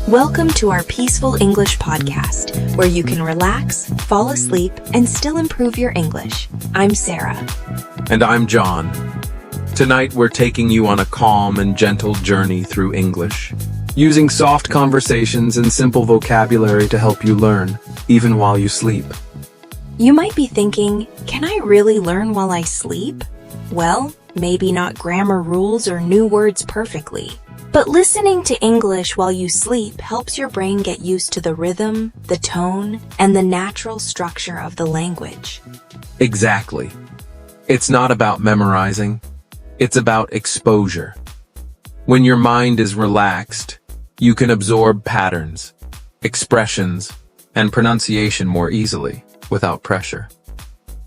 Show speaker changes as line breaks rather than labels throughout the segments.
Welcome to our Peaceful English podcast, where you can relax, fall asleep, and still improve your English. I'm Sarah.
And I'm John. Tonight we're taking you on a calm and gentle journey through English, using soft conversations and simple vocabulary to help you learn, even while you sleep.
You might be thinking, can I really learn while I sleep? Well, maybe not grammar rules or new words perfectly. But listening to English while you sleep helps your brain get used to the rhythm, the tone, and the natural structure of the language.
Exactly. It's not about memorizing. It's about exposure. When your mind is relaxed, you can absorb patterns, expressions, and pronunciation more easily without pressure.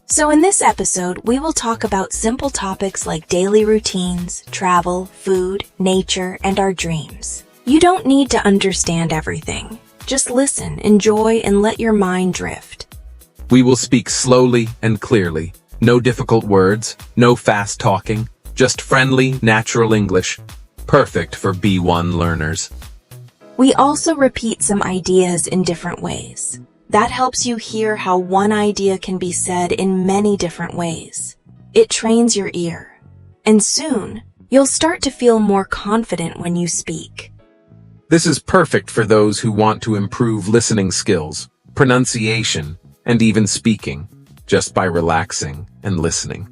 So in this episode, we will talk about simple topics like daily routines, travel, food, nature, and our dreams. You don't need to understand everything. Just listen, enjoy, and let your mind drift.
We will speak slowly and clearly. No difficult words, no fast talking, just friendly, natural English. Perfect for B1 learners.
We also repeat some ideas in different ways. That helps you hear how one idea can be said in many different ways. It trains your ear. And soon, you'll start to feel more confident when you speak.
This is perfect for those who want to improve listening skills, pronunciation, and even speaking, just by relaxing and listening.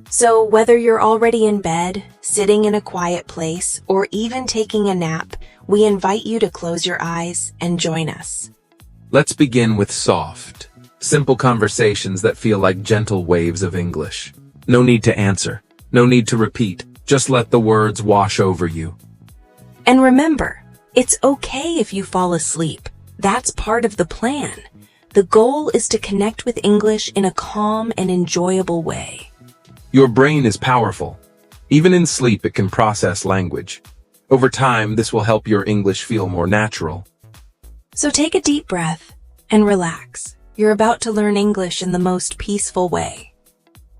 So whether you're already in bed, sitting in a quiet place, or even taking a nap, we invite you to close your eyes and join us.
Let's begin with soft, simple conversations that feel like gentle waves of English. No need to answer, no need to repeat, just let the words wash over you.
And remember, it's okay if you fall asleep. That's part of the plan. The goal is to connect with English in a calm and enjoyable way.
Your brain is powerful. Even in sleep, it can process language. Over time, this will help your English feel more natural.
So take a deep breath and relax. You're about to learn English in the most peaceful way.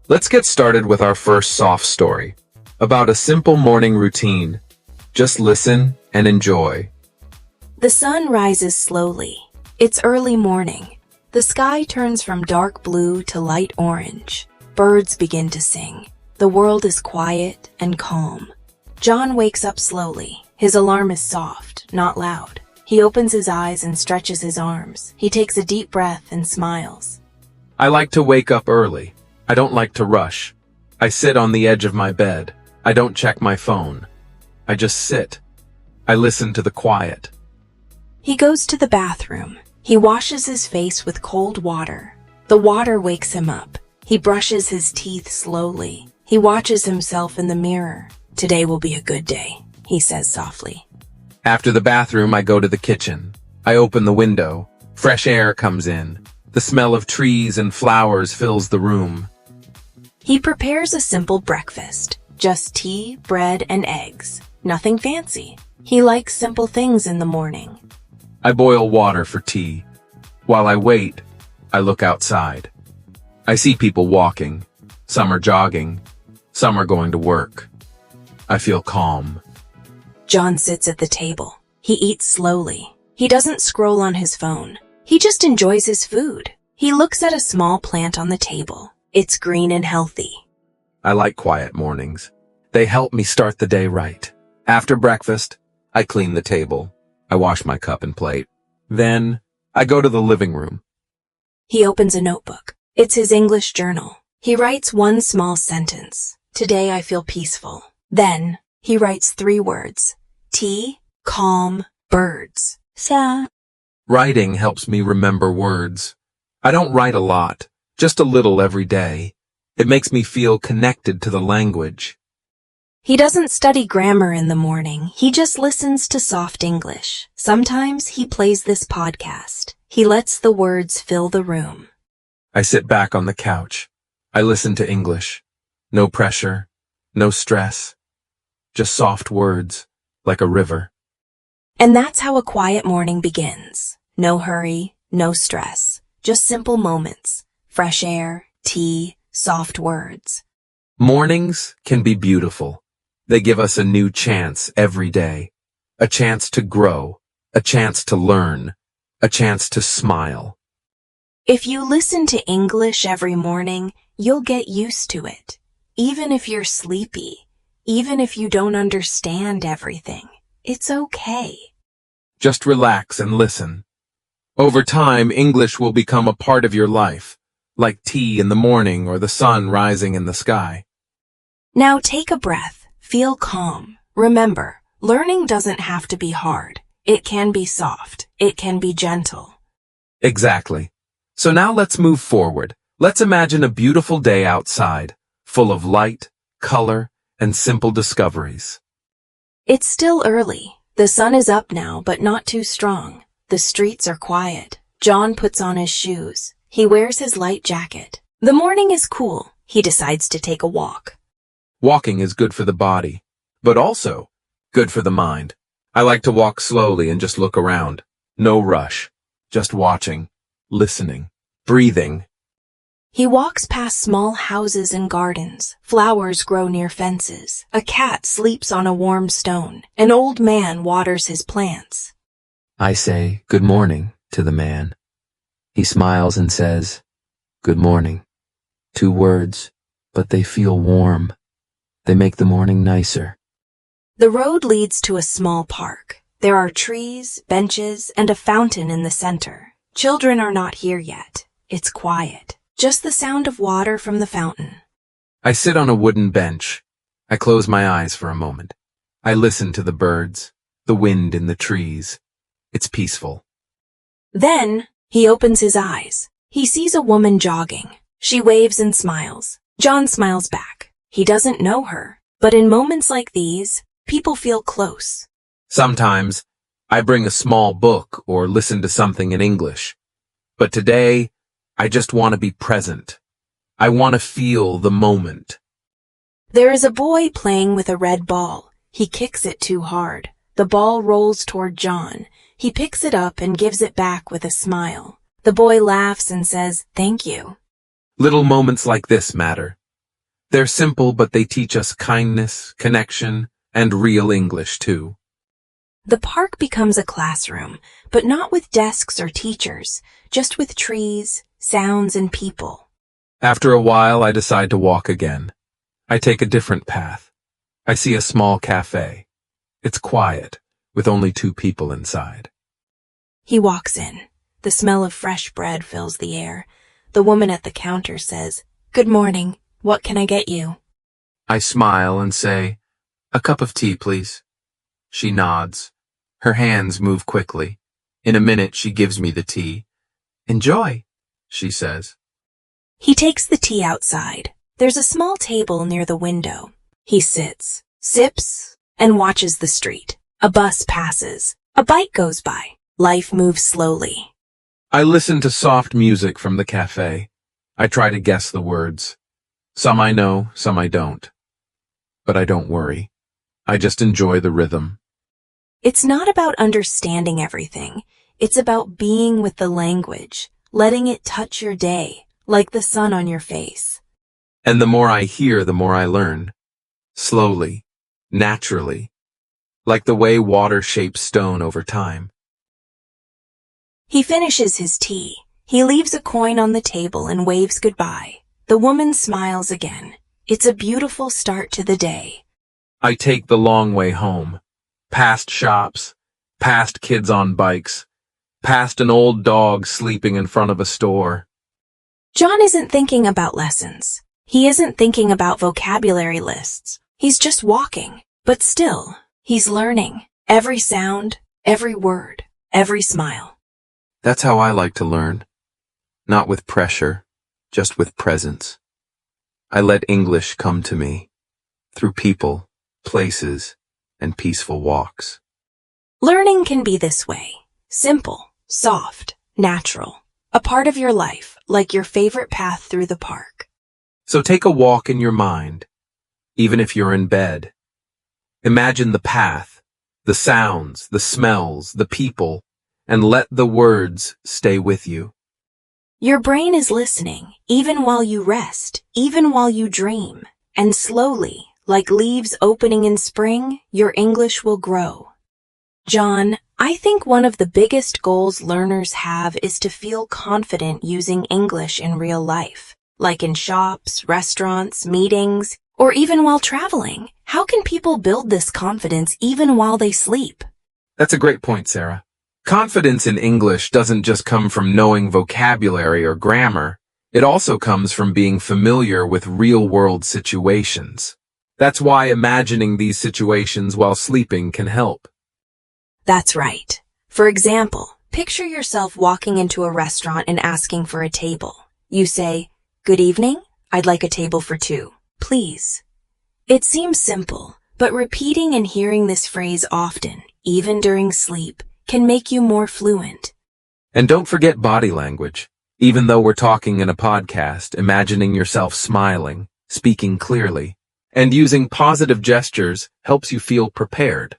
Let's get started with our first soft story about a simple morning routine. Just listen and enjoy.
The sun rises slowly. It's early morning. The sky turns from dark blue to light orange. Birds begin to sing. The world is quiet and calm. John wakes up slowly. His alarm is soft, not loud. He opens his eyes and stretches his arms. He takes a deep breath and smiles.
I like to wake up early. I don't like to rush. I sit on the edge of my bed. I don't check my phone. I just sit. I listen to the quiet.
He goes to the bathroom. He washes his face with cold water. The water wakes him up. He brushes his teeth slowly. He watches himself in the mirror. Today will be a good day, he says softly.
After the bathroom, I go to the kitchen. I open the window. Fresh air comes in. The smell of trees and flowers fills the room.
He prepares a simple breakfast. Just tea, bread, and eggs. Nothing fancy. He likes simple things in the morning.
I boil water for tea. While I wait, I look outside. I see people walking. Some are jogging. Some are going to work. I feel calm.
John sits at the table. He eats slowly. He doesn't scroll on his phone. He just enjoys his food. He looks at a small plant on the table. It's green and healthy.
I like quiet mornings. They help me start the day right. After breakfast, I clean the table. I wash my cup and plate. Then, I go to the living room.
He opens a notebook. It's his English journal. He writes one small sentence. Today I feel peaceful. Then, he writes 3 words. Tea, calm, birds. Sa.
Writing helps me remember words. I don't write a lot, just a little every day. It makes me feel connected to the language.
He doesn't study grammar in the morning. He just listens to soft English. Sometimes he plays this podcast. He lets the words fill the room.
I sit back on the couch. I listen to English. No pressure, no stress. Just soft words, like a river.
And that's how a quiet morning begins. No hurry, no stress. Just simple moments. Fresh air, tea, soft words.
Mornings can be beautiful. They give us a new chance every day. a chance to grow, a chance to learn, a chance to smile.
If you listen to English every morning, you'll get used to it. Even if you're sleepy, even if you don't understand everything, it's okay.
Just relax and listen. Over time, English will become a part of your life, like tea in the morning or the sun rising in the sky.
Now take a breath, feel calm. Remember, learning doesn't have to be hard. It can be soft. It can be gentle.
Exactly. So now let's move forward. Let's imagine a beautiful day outside, full of light, color, and simple discoveries.
It's still early. The sun is up now, but not too strong. The streets are quiet. John puts on his shoes. He wears his light jacket. The morning is cool. He decides to take a walk.
Walking is good for the body, but also good for the mind. I like to walk slowly and just look around. No rush. Just watching, listening, breathing.
He walks past small houses and gardens. Flowers grow near fences. A cat sleeps on a warm stone. An old man waters his plants.
I say, "Good morning," to the man. He smiles and says, "Good morning." 2 words, but they feel warm. They make the morning nicer.
The road leads to a small park. There are trees, benches, and a fountain in the center. Children are not here yet. It's quiet. Just the sound of water from the fountain.
I sit on a wooden bench. I close my eyes for a moment. I listen to the birds, the wind in the trees. It's peaceful.
Then, he opens his eyes. He sees a woman jogging. She waves and smiles. John smiles back. He doesn't know her, but in moments like these, people feel close.
Sometimes, I bring a small book or listen to something in English. But today, I just want to be present. I want to feel the moment.
There is a boy playing with a red ball. He kicks it too hard. The ball rolls toward John. He picks it up and gives it back with a smile. The boy laughs and says, "Thank you."
Little moments like this matter. They're simple, but they teach us kindness, connection, and real English too.
The park becomes a classroom, but not with desks or teachers, just with trees, sounds, and people.
After a while, I decide to walk again. I take a different path. I see a small cafe. It's quiet, with only 2 people inside.
He walks in. The smell of fresh bread fills the air. The woman at the counter says, "Good morning. What can I get you?"
I smile and say, "A cup of tea, please." She nods. Her hands move quickly. In a minute, she gives me the tea. "Enjoy," she says.
He takes the tea outside. There's a small table near the window. He sits, sips, and watches the street. A bus passes. A bike goes by. Life moves slowly.
I listen to soft music from the cafe. I try to guess the words. Some I know, some I don't. But I don't worry. I just enjoy the rhythm.
It's not about understanding everything. It's about being with the language, letting it touch your day, like the sun on your face.
And the more I hear, the more I learn. Slowly, naturally, like the way water shapes stone over time.
He finishes his tea. He leaves a coin on the table and waves goodbye. The woman smiles again. It's a beautiful start to the day.
I take the long way home. Past shops, past kids on bikes, past an old dog sleeping in front of a store.
John isn't thinking about lessons. He isn't thinking about vocabulary lists. He's just walking. But still, he's learning. Every sound, every word, every smile.
That's how I like to learn. Not with pressure, just with presence. I let English come to me, through people, places, and peaceful walks.
Learning can be this way. Simple, soft, natural. A part of your life, like your favorite path through the park.
So take a walk in your mind, even if you're in bed. Imagine the path, the sounds, the smells, the people, and let the words stay with you.
Your brain is listening, even while you rest, even while you dream. And slowly, like leaves opening in spring, your English will grow. John, I think one of the biggest goals learners have is to feel confident using English in real life, like in shops, restaurants, meetings, or even while traveling. How can people build this confidence even while they sleep?
That's a great point, Sarah. Confidence in English doesn't just come from knowing vocabulary or grammar. It also comes from being familiar with real-world situations. That's why imagining these situations while sleeping can help.
That's right. For example, picture yourself walking into a restaurant and asking for a table. You say, "Good evening, I'd like a table for two, please." It seems simple, but repeating and hearing this phrase often, even during sleep, can make you more fluent.
And don't forget body language. Even though we're talking in a podcast, imagining yourself smiling, speaking clearly, and using positive gestures helps you feel prepared.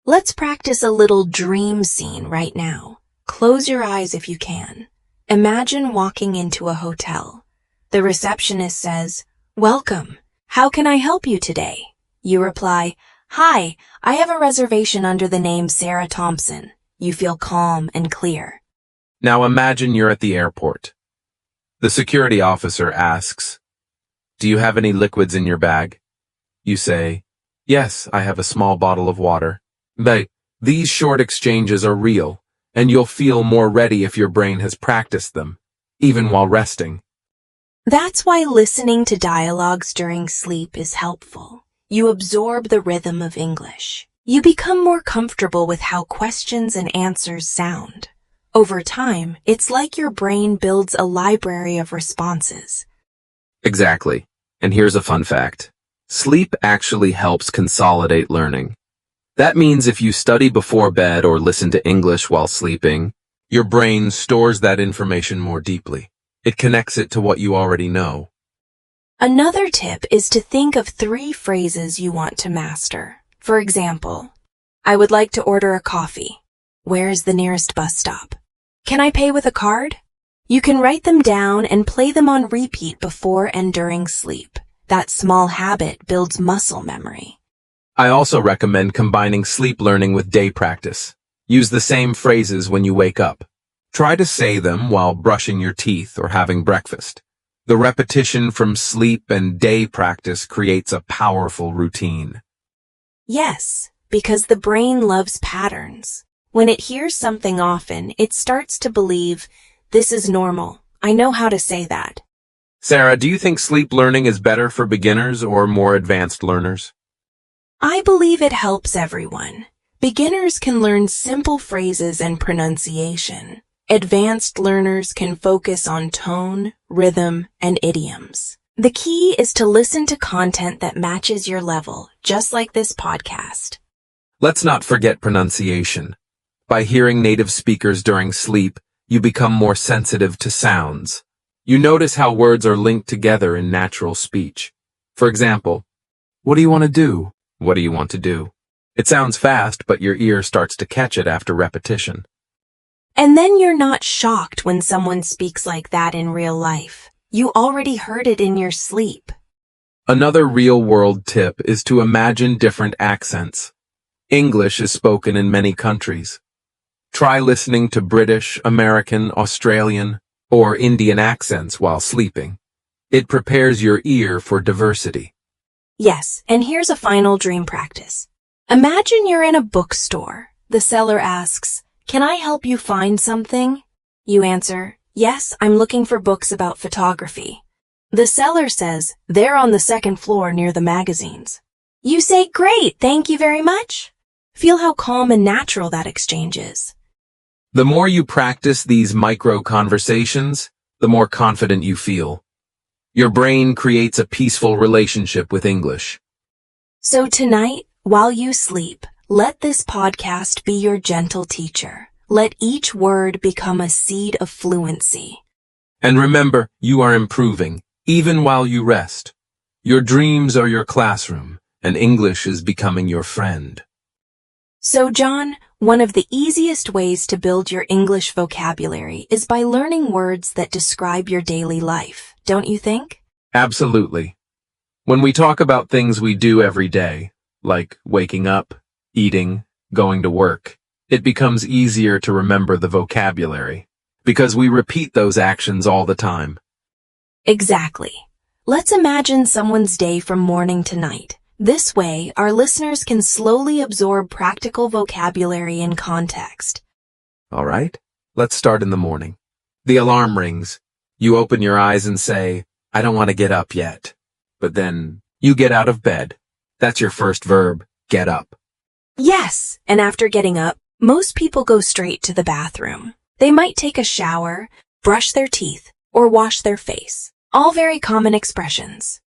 Let's practice a little dream scene right now. Close your eyes if you can. Imagine walking into a hotel. The receptionist says, "Welcome. How can I help you today?" You reply, "Hi, I have a reservation under the name Sarah Thompson." You feel calm and clear.
Now imagine you're at the airport. The security officer asks, "Do you have any liquids in your bag?" You say, "Yes, I have a small bottle of water." These short exchanges are real, and you'll feel more ready if your brain has practiced them, even while resting.
That's why listening to dialogues during sleep is helpful. You absorb the rhythm of English. You become more comfortable with how questions and answers sound. Over time, it's like your brain builds a library of responses.
Exactly. And here's a fun fact. Sleep actually helps consolidate learning. That means if you study before bed or listen to English while sleeping, your brain stores that information more deeply. It connects it to what you already know.
Another tip is to think of 3 phrases you want to master. For example, "I would like to order a coffee. Where is the nearest bus stop? Can I pay with a card?" You can write them down and play them on repeat before and during sleep. That small habit builds muscle memory.
I also recommend combining sleep learning with day practice. Use the same phrases when you wake up. Try to say them while brushing your teeth or having breakfast. The repetition from sleep and day practice creates a powerful routine.
Yes, because the brain loves patterns. When it hears something often, it starts to believe, "This is normal. I know how to say that."
Sarah, do you think sleep learning is better for beginners or more advanced learners?
I believe it helps everyone. Beginners can learn simple phrases and pronunciation. Advanced learners can focus on tone, rhythm, and idioms. The key is to listen to content that matches your level, just like this podcast.
Let's not forget pronunciation. By hearing native speakers during sleep, you become more sensitive to sounds. You notice how words are linked together in natural speech. For example, "What do you want to do?" "What do you want to do?" It sounds fast, but your ear starts to catch it after repetition.
And then you're not shocked when someone speaks like that in real life. You already heard it in your sleep.
Another real-world tip is to imagine different accents. English is spoken in many countries. Try listening to British, American, Australian, or Indian accents while sleeping. It prepares your ear for diversity.
Yes, and here's a final dream practice. Imagine you're in a bookstore. The seller asks, "Can I help you find something?" You answer, "Yes, I'm looking for books about photography." The seller says, "They're on the 2nd floor near the magazines." You say, "Great, thank you very much." Feel how calm and natural that exchange is.
The more you practice these micro conversations, the more confident you feel. Your brain creates a peaceful relationship with English.
So tonight, while you sleep, let this podcast be your gentle teacher. Let each word become a seed of fluency.
And remember, you are improving, even while you rest. Your dreams are your classroom, and English is becoming your friend.
So John, one of the easiest ways to build your English vocabulary is by learning words that describe your daily life, don't you think?
Absolutely. When we talk about things we do every day, like waking up, eating, going to work. It becomes easier to remember the vocabulary because we repeat those actions all the time.
Exactly. Let's imagine someone's day from morning to night. This way, our listeners can slowly absorb practical vocabulary and context.
All right, let's start in the morning. The alarm rings. You open your eyes and say, I don't want to get up yet. But then you get out of bed. That's your first verb, get up.
Yes, and after getting up, most people go straight to the bathroom. They might take a shower, brush their teeth, or wash their face. All very common expressions.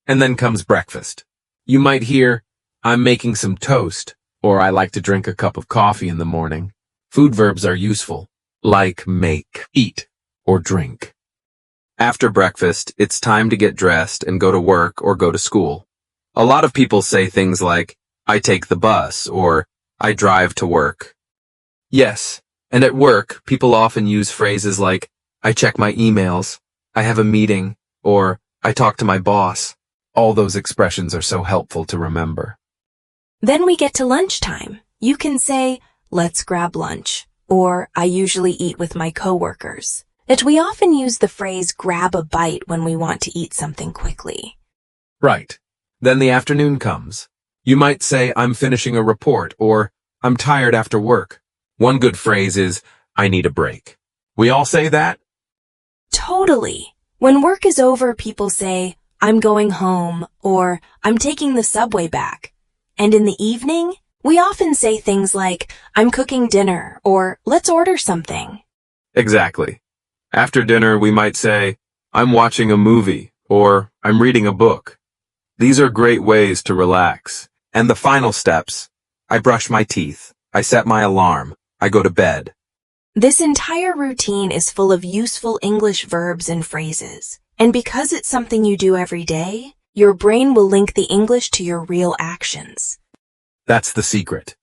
And then comes breakfast. You might hear, I'm making some toast, or I like to drink a cup of coffee in the morning. Food verbs are useful, like make, eat, or drink. After breakfast, it's time to get dressed and go to work or go to school. A lot of people say things like, I take the bus, or I drive to work. Yes, and at work, people often use phrases like, I check my emails, I have a meeting, or I talk to my boss. All those expressions are so helpful to remember.
Then we get to lunchtime. You can say, let's grab lunch, or I usually eat with my coworkers. But we often use the phrase grab a bite when we want to eat something quickly.
Right. Then the afternoon comes. You might say, I'm finishing a report, or I'm tired after work. One good phrase is, I need a break. We all say that?
Totally. When work is over, people say, I'm going home, or I'm taking the subway back. And in the evening, we often say things like, I'm cooking dinner, or let's order something.
Exactly. After dinner, we might say, I'm watching a movie, or I'm reading a book. These are great ways to relax. And the final steps, I brush my teeth, I set my alarm, I go to bed.
This entire routine is full of useful English verbs and phrases. And because it's something you do every day, your brain will link the English to your real actions.
That's the secret.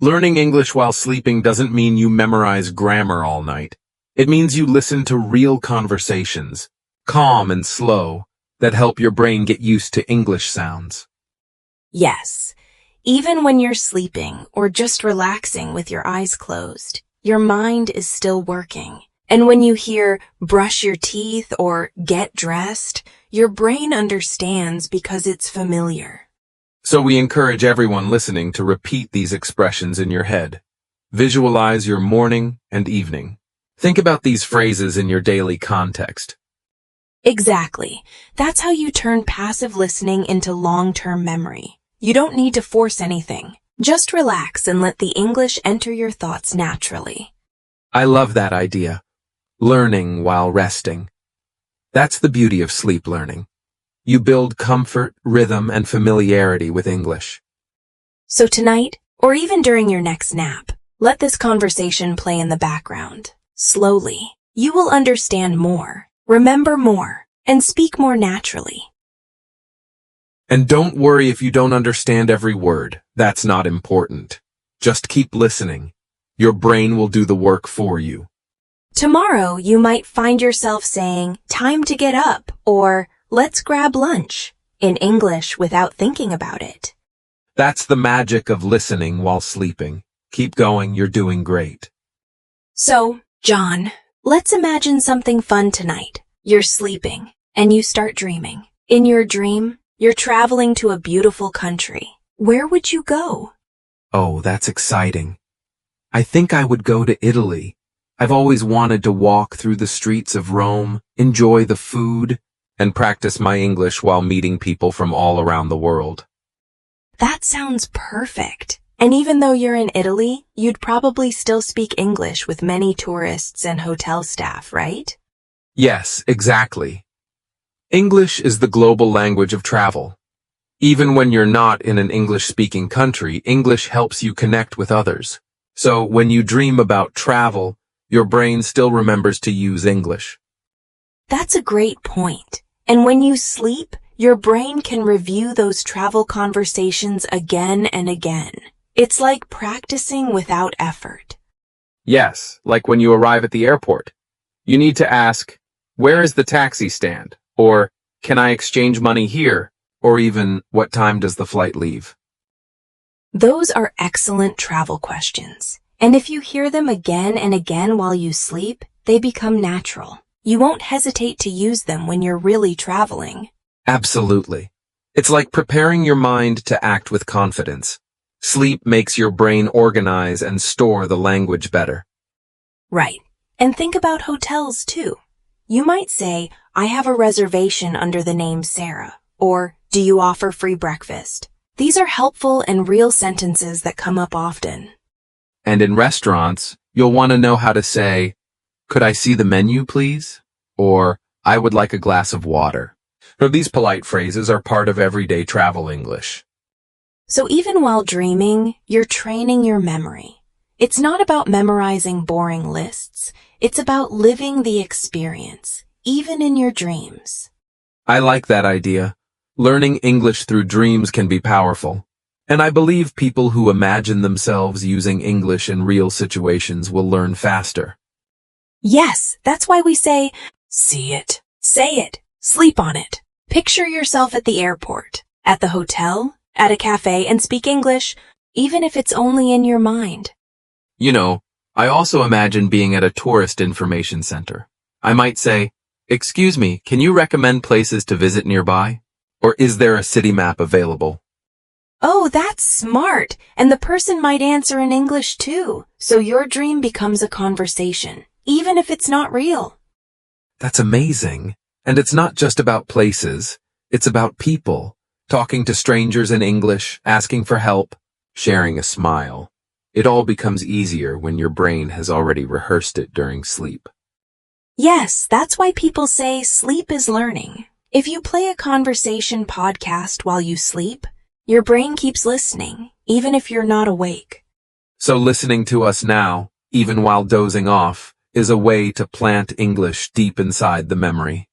Learning English while sleeping doesn't mean you memorize grammar all night. It means you listen to real conversations, calm and slow, that help your brain get used to English sounds.
Yes, even when you're sleeping or just relaxing with your eyes closed, your mind is still working. And when you hear brush your teeth or get dressed, your brain understands because it's familiar.
So we encourage everyone listening to repeat these expressions in your head. Visualize your morning and evening. Think about these phrases in your daily context.
Exactly. That's how you turn passive listening into long-term memory. You don't need to force anything. Just relax and let the English enter your thoughts naturally.
I love that idea. Learning while resting. That's the beauty of sleep learning. You build comfort, rhythm, and familiarity with English.
So tonight, or even during your next nap, let this conversation play in the background. Slowly, you will understand more, remember more, and speak more naturally.
And don't worry if you don't understand every word. That's not important. Just keep listening. Your brain will do the work for you.
Tomorrow, you might find yourself saying, time to get up, or let's grab lunch, in English without thinking about it.
That's the magic of listening while sleeping. Keep going, you're doing great.
So, John, let's imagine something fun tonight. You're sleeping, and you start dreaming. In your dream, you're traveling to a beautiful country. Where would you go?
Oh, that's exciting. I think I would go to Italy. I've always wanted to walk through the streets of Rome, enjoy the food, and practice my English while meeting people from all around the world.
That sounds perfect. And even though you're in Italy, you'd probably still speak English with many tourists and hotel staff, right?
Yes, exactly. English is the global language of travel. Even when you're not in an English-speaking country, English helps you connect with others. So when you dream about travel, your brain still remembers to use English.
That's a great point. And when you sleep, your brain can review those travel conversations again and again. It's like practicing without effort.
Yes, like when you arrive at the airport. You need to ask, where is the taxi stand? Or, can I exchange money here? Or even, what time does the flight leave?
Those are excellent travel questions. And if you hear them again and again while you sleep, they become natural. You won't hesitate to use them when you're really traveling.
Absolutely. It's like preparing your mind to act with confidence. Sleep makes your brain organize and store the language better.
Right. And think about hotels too. You might say, I have a reservation under the name Sarah, or do you offer free breakfast? These are helpful and real sentences that come up often.
And in restaurants, you'll want to know how to say, could I see the menu, please? Or, I would like a glass of water. So these polite phrases are part of everyday travel English.
So even while dreaming, you're training your memory. It's not about memorizing boring lists. It's about living the experience, even in your dreams.
I like that idea. Learning English through dreams can be powerful. And I believe people who imagine themselves using English in real situations will learn faster.
Yes, that's why we say, see it, say it, sleep on it. Picture yourself at the airport, at the hotel, at a cafe, and speak English, even if it's only in your mind.
You know, I also imagine being at a tourist information center. I might say, excuse me, can you recommend places to visit nearby? Or is there a city map available?
Oh, that's smart. And the person might answer in English too. So your dream becomes a conversation, even if it's not real.
That's amazing. And it's not just about places. It's about people. Talking to strangers in English, asking for help, sharing a smile. It all becomes easier when your brain has already rehearsed it during sleep.
Yes, that's why people say sleep is learning. If you play a conversation podcast while you sleep, your brain keeps listening, even if you're not awake.
So listening to us now, even while dozing off, is a way to plant English deep inside the memory.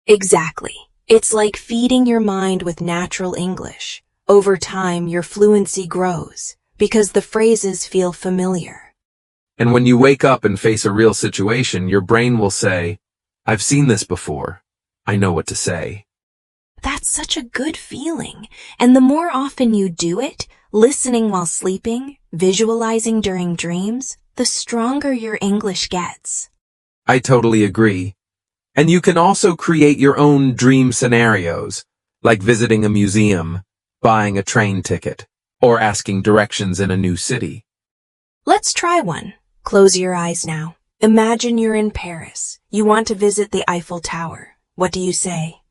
Exactly. It's like feeding your mind with natural English. Over time, your fluency grows because the phrases feel familiar.
And when you wake up and face a real situation, your brain will say, I've seen this before. I know what to say.
That's such a good feeling. And the more often you do it, listening while sleeping, visualizing during dreams, the stronger your English gets.
I totally agree. And you can also create your own dream scenarios, like visiting a museum, buying a train ticket, or asking directions in a new city.
Let's try one. Close your eyes now. Imagine you're in Paris. You want to visit the Eiffel Tower. What do you say?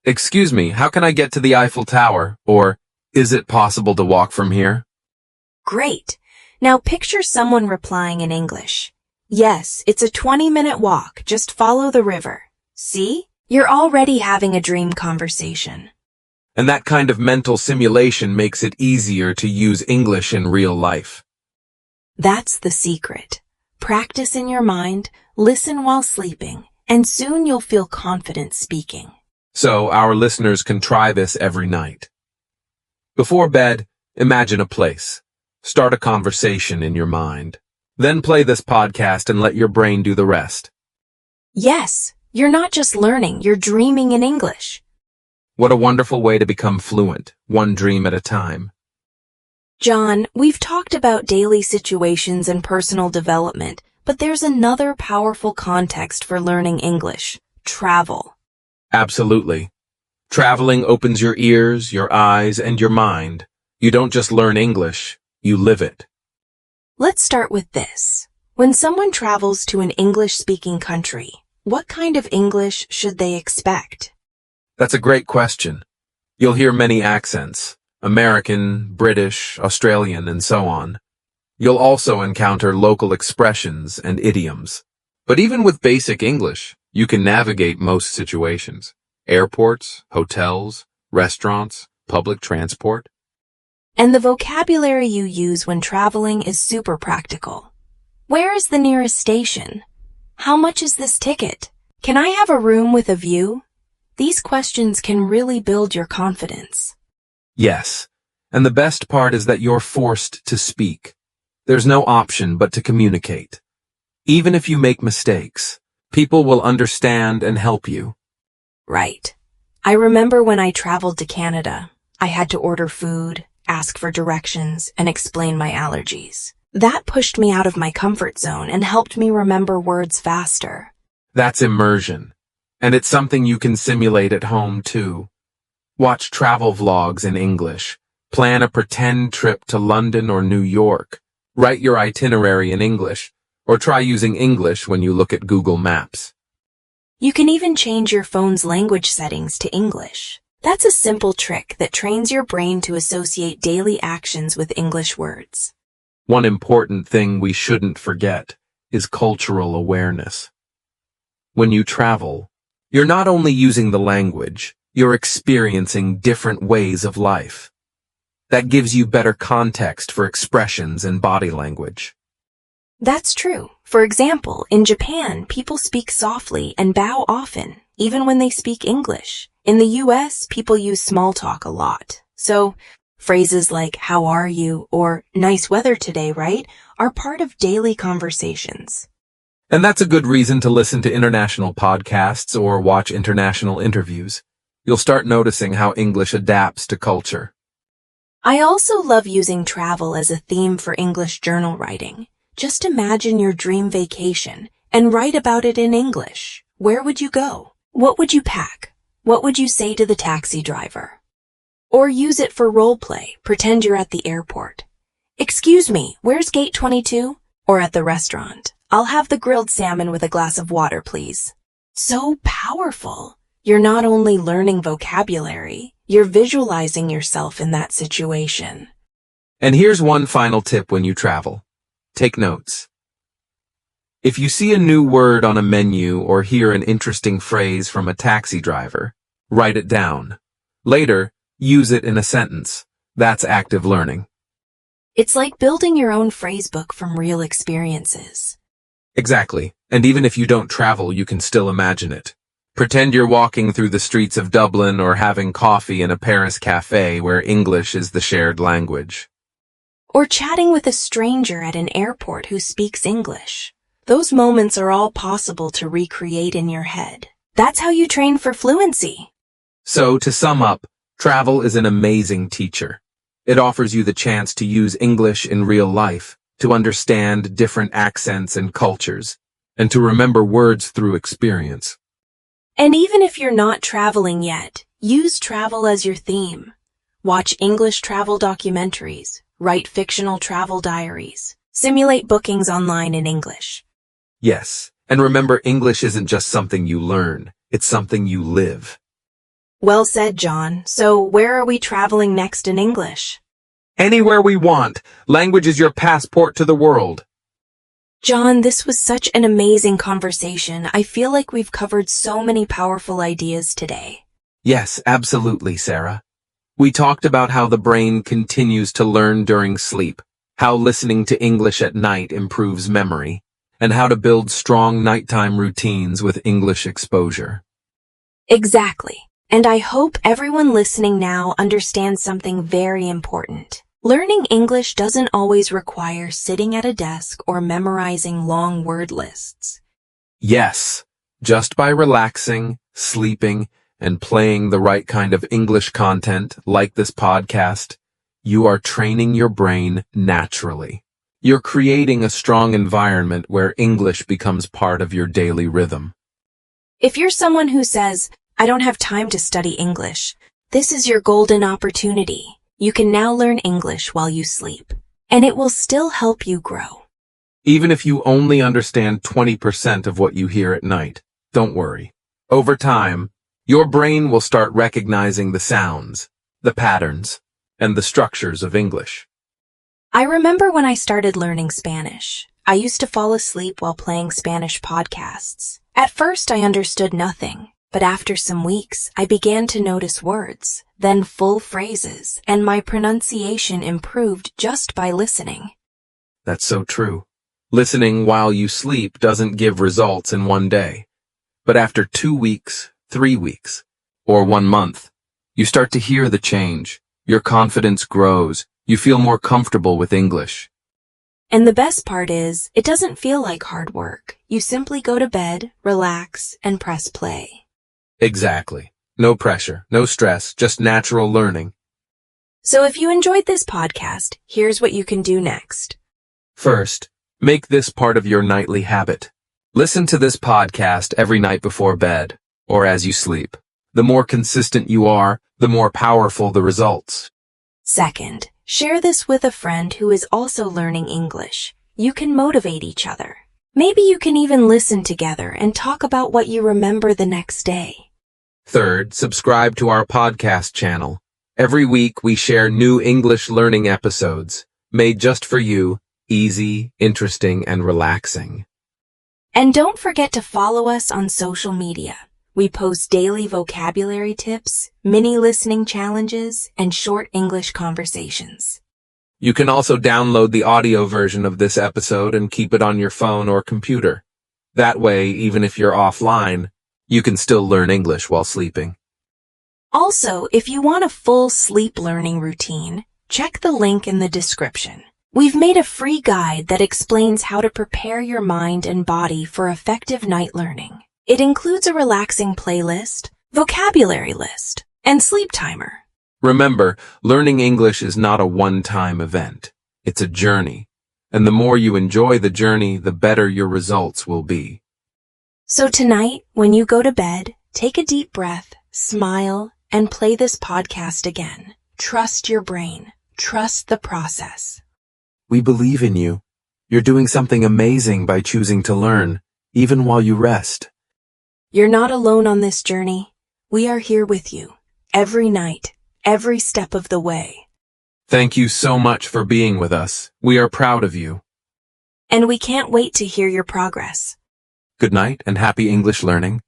Excuse me, how can I get to the Eiffel Tower? Or, is it possible to walk from here?
Great. Now picture someone replying in English. Yes, it's a 20-minute walk. Just follow the river. See? You're already having a dream conversation.
And that kind of mental simulation makes it easier to use English in real life.
That's the secret. Practice in your mind, listen while sleeping, and soon you'll feel confident speaking.
So our listeners can try this every night. Before bed, imagine a place. Start a conversation in your mind. Then play this podcast and let your brain do the rest.
Yes, you're not just learning, you're dreaming in English.
What a wonderful way to become fluent, one dream at a time.
John, we've talked about daily situations and personal development, but there's another powerful context for learning English: travel.
Absolutely. Traveling opens your ears, your eyes, and your mind. You don't just learn English, you live it.
Let's start with this. When someone travels to an English-speaking country, what kind of English should they expect?
That's a great question. You'll hear many accents: American, British, Australian, and so on. You'll also encounter local expressions and idioms. But even with basic English, you can navigate most situations: airports, hotels, restaurants, public transport.
And the vocabulary you use when traveling is super practical. Where is the nearest station? How much is this ticket? Can I have a room with a view? These questions can really build your confidence.
Yes, and the best part is that you're forced to speak. There's no option but to communicate. Even if you make mistakes, people will understand and help you.
Right. I remember when I traveled to Canada, I had to order food, ask for directions, and explain my allergies. That pushed me out of my comfort zone and helped me remember words faster.
That's immersion. And it's something you can simulate at home, too. Watch travel vlogs in English. Plan a pretend trip to London or New York. Write your itinerary in English, or try using English when you look at Google Maps.
You can even change your phone's language settings to English. That's a simple trick that trains your brain to associate daily actions with English words.
One important thing we shouldn't forget is cultural awareness. When you travel, you're not only using the language, you're experiencing different ways of life. That gives you better context for expressions and body language.
That's true. For example, in Japan, people speak softly and bow often, even when they speak English. In the US, people use small talk a lot. So, phrases like, "How are you?" or "Nice weather today, right?" are part of daily conversations.
And that's a good reason to listen to international podcasts or watch international interviews. You'll start noticing how English adapts to culture.
I also love using travel as a theme for English journal writing. Just imagine your dream vacation and write about it in English. Where would you go? What would you pack? What would you say to the taxi driver? Or use it for role play. Pretend you're at the airport. "Excuse me, where's gate 22? Or at the restaurant. "I'll have the grilled salmon with a glass of water, please." So powerful. You're not only learning vocabulary, you're visualizing yourself in that situation.
And here's one final tip when you travel. Take notes. If you see a new word on a menu or hear an interesting phrase from a taxi driver, write it down. Later, use it in a sentence. That's active learning.
It's like building your own phrasebook from real experiences.
Exactly. And even if you don't travel, you can still imagine it. Pretend you're walking through the streets of Dublin or having coffee in a Paris cafe where English is the shared language.
Or chatting with a stranger at an airport who speaks English. Those moments are all possible to recreate in your head. That's how you train for fluency.
So, to sum up, travel is an amazing teacher. It offers you the chance to use English in real life, to understand different accents and cultures, and to remember words through experience.
And even if you're not traveling yet, use travel as your theme. Watch English travel documentaries, write fictional travel diaries, simulate bookings online in English.
Yes, and remember, English isn't just something you learn, it's something you live.
Well said, John. So where are we traveling next in English?
Anywhere we want. Language is your passport to the world.
John, this was such an amazing conversation. I feel like we've covered so many powerful ideas today.
Yes, absolutely, Sarah. We talked about how the brain continues to learn during sleep, how listening to English at night improves memory, and how to build strong nighttime routines with English exposure.
Exactly. And I hope everyone listening now understands something very important. Learning English doesn't always require sitting at a desk or memorizing long word lists.
Yes, just by relaxing, sleeping, and playing the right kind of English content like this podcast, you are training your brain naturally. You're creating a strong environment where English becomes part of your daily rhythm.
If you're someone who says, "I don't have time to study English," this is your golden opportunity. You can now learn English while you sleep, and it will still help you grow.
Even if you only understand 20% of what you hear at night, don't worry. Over time, your brain will start recognizing the sounds, the patterns, and the structures of English.
I remember when I started learning Spanish. I used to fall asleep while playing Spanish podcasts. At first, I understood nothing. But after some weeks, I began to notice words, then full phrases, and my pronunciation improved just by listening.
That's so true. Listening while you sleep doesn't give results in one day. But after 2 weeks, 3 weeks, or 1 month, you start to hear the change. Your confidence grows. You feel more comfortable with English.
And the best part is, it doesn't feel like hard work. You simply go to bed, relax, and press play.
Exactly. No pressure, no stress, just natural learning.
So if you enjoyed this podcast, here's what you can do next.
First, make this part of your nightly habit. Listen to this podcast every night before bed, or as you sleep. The more consistent you are, the more powerful the results.
Second, share this with a friend who is also learning English. You can motivate each other. Maybe you can even listen together and talk about what you remember the next day.
Third, subscribe to our podcast channel. Every week we share new English learning episodes, made just for you, easy, interesting, and relaxing.
And don't forget to follow us on social media. We post daily vocabulary tips, mini listening challenges, and short English conversations.
You can also download the audio version of this episode and keep it on your phone or computer. That way, even if you're offline, you can still learn English while sleeping.
Also, if you want a full sleep learning routine, check the link in the description. We've made a free guide that explains how to prepare your mind and body for effective night learning. It includes a relaxing playlist, vocabulary list, and sleep timer.
Remember, learning English is not a one-time event. It's a journey. And the more you enjoy the journey, the better your results will be.
So tonight, when you go to bed, take a deep breath, smile, and play this podcast again. Trust your brain. Trust the process.
We believe in you. You're doing something amazing by choosing to learn, even while you rest.
You're not alone on this journey. We are here with you. Every night, every step of the way.
Thank you so much for being with us. We are proud of you.
And we can't wait to hear your progress.
Good night and happy English learning.